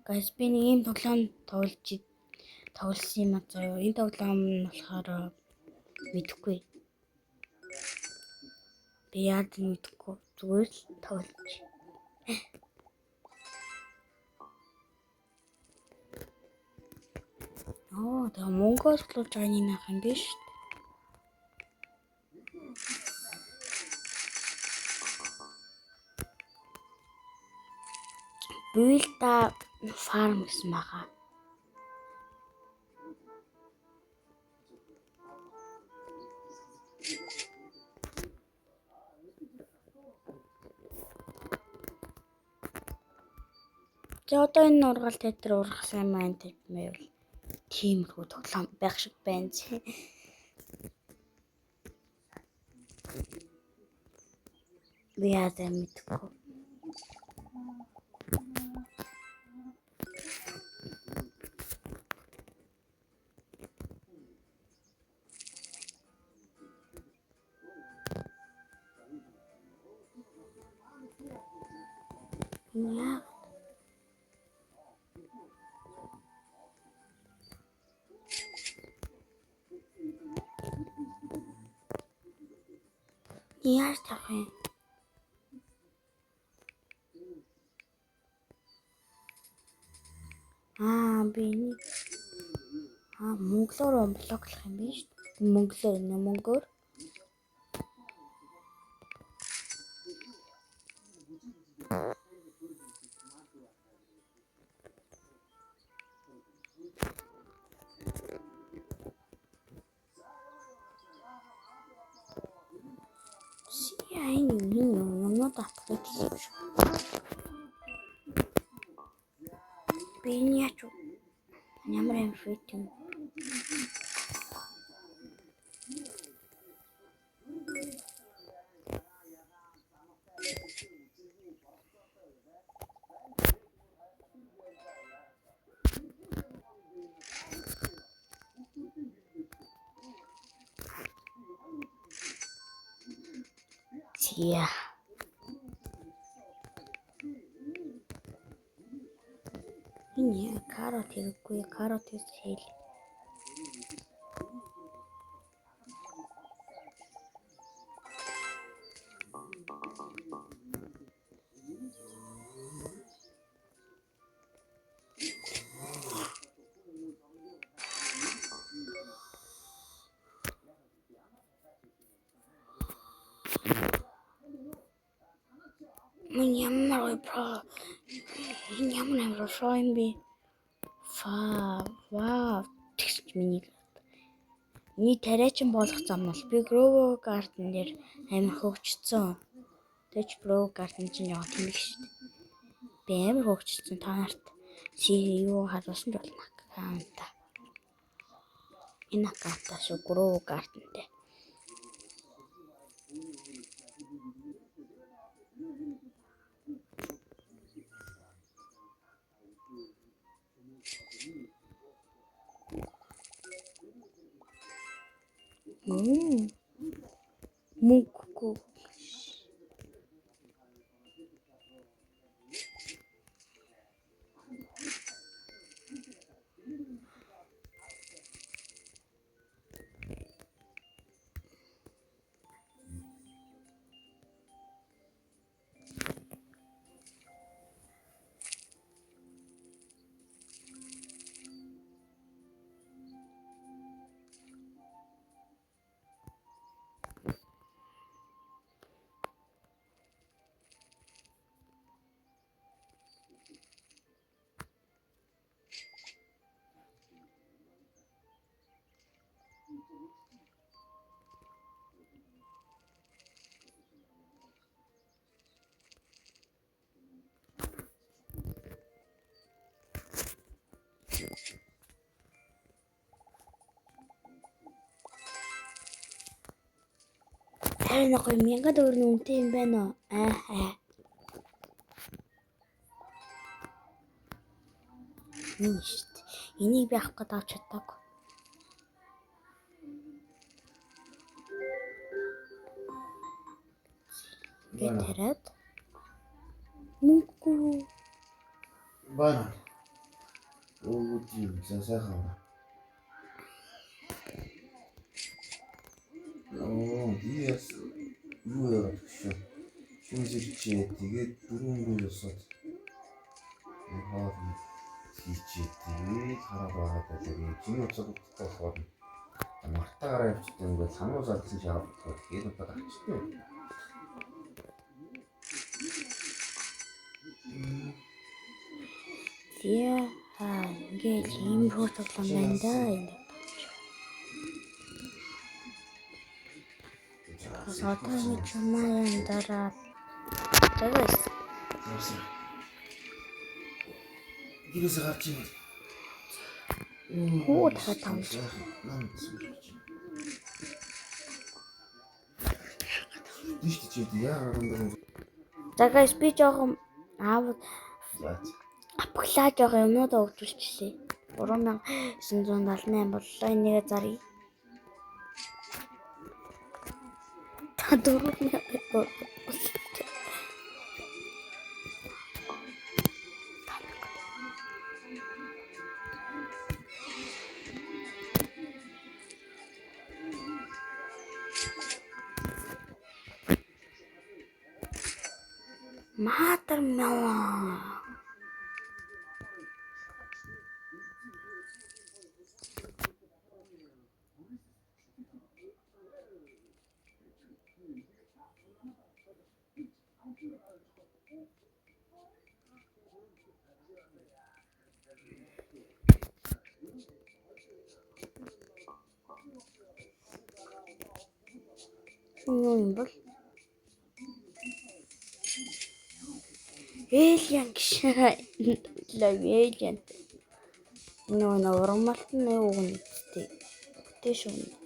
Guys, би нэг юм тоглоом тоглосон юм аа заяа. Энэ тоглоом нь болохоор мэдэхгүй. Би яад мэдэхгүй. Зүгээр л тоглож. Тэгээ Монгол тоглож байгаа юм ах юм биш. Буйлда фарм гэсэн байгаа. За одоо энэ ургаал театр ургасан юм аа энэ мэйвэл тиймэрхүү тоглоом байх шиг байна. Би яадаа мэдгүй. Яа. Яаж тавих вэ? Би монголоор блоклах юм биш. Монголоор юм татах гэж. Би яач ямар юм фит юм. Yeah. Энэ карот хэрэггүй, карот хэл. Ямар про юм би. Вау. Тэгч миний. Миний тариачин болох зам бол би Grow Garden дээр амар хөгжсөн. Тэч Grow Garden чинь явах юм биш үү? Би амар хөгжсөн та нарт юу харуулсан ч болно. Аккаунта. Энэ аккаунта шүү Grow Garden дээр. Муку. Харин гоё 1000 төгрөгийн үнэтэй юм байна уу? Ништ. Энийг би авах гээд авч чадаагүй. Ингээд хараад Мөнгө. Бана. Өөдөө засаахан. Яс юу яагаад гэж шүүсэрчээ тэгээд дөрөнгөө ёсод яагаад хийчээ тэгээд хараад байгаа гэдэг чиний уцаад болохоор мартаагаараа явчихсан ингээд сануу зардсан шахаад тэгээд одоо авчихсан. Яа ингээд ийм фотоглон байна да энэ. Сотын чамаа дараа тэгээс гэрээс гарч ирээ. хөө дахиад тавж. Дишт чи яагаад юм бэ? Тэгээс би жоохон аав Яац. апглаа жоохон юмнуудаа өгдүүлчихлээ. 3978 боллоо энийг заръя. Та дөрөвний Матер маа. Юу юм бол? Alien гişээ. Alien. Нөө урмалт нь юу үнэтэй. Тэш үнэтэй.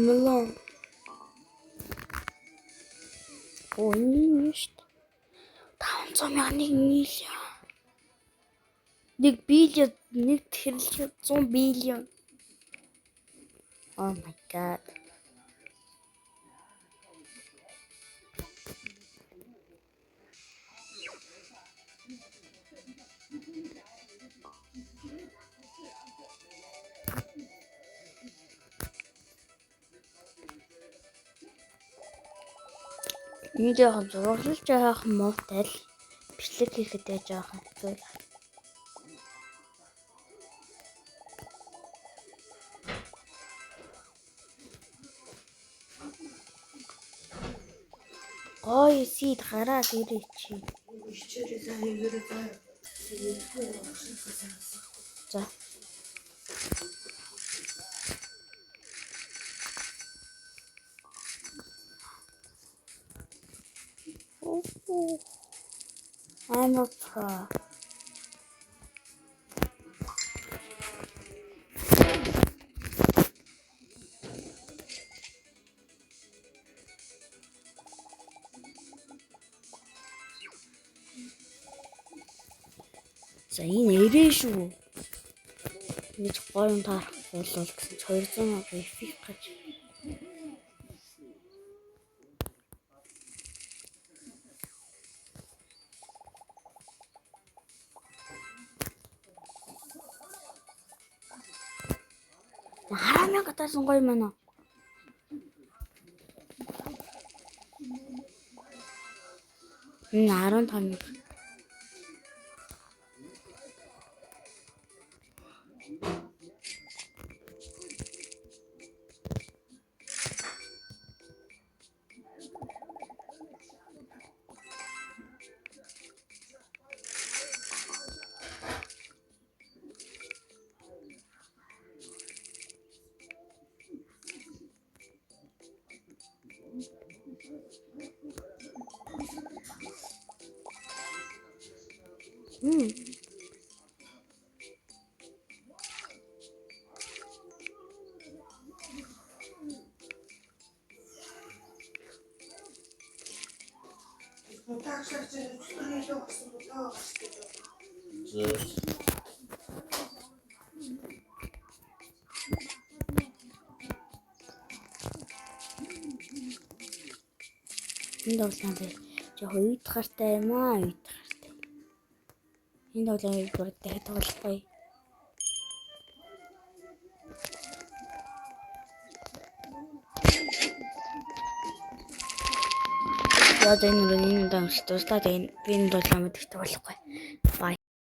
Мэлон. Ониш. 500 мянган миллион. 1 биллион, 1 тэрлэг 100 биллион. Oh my god. Ini жоохон зурлаж байгаа муутай л бичлэг хийхэд жоохон хэцүү. Ой, сид гараад ирээ чи. За. I'm not sure. За энэ ирээ шүү. Ингэж гоё юм таарах болвол гэсэн 200 эффик гэж. Харамын гатасан гоё мана. Энэ 15. Энэ тоглоом би жоохон үйд гартай юм аа, үйд гартай. Энэ тоглоомыг бүр дахид тоглохгүй. Яг энэ удаа тусдаа би энэ тоглоомыг дахид тоглохгүй.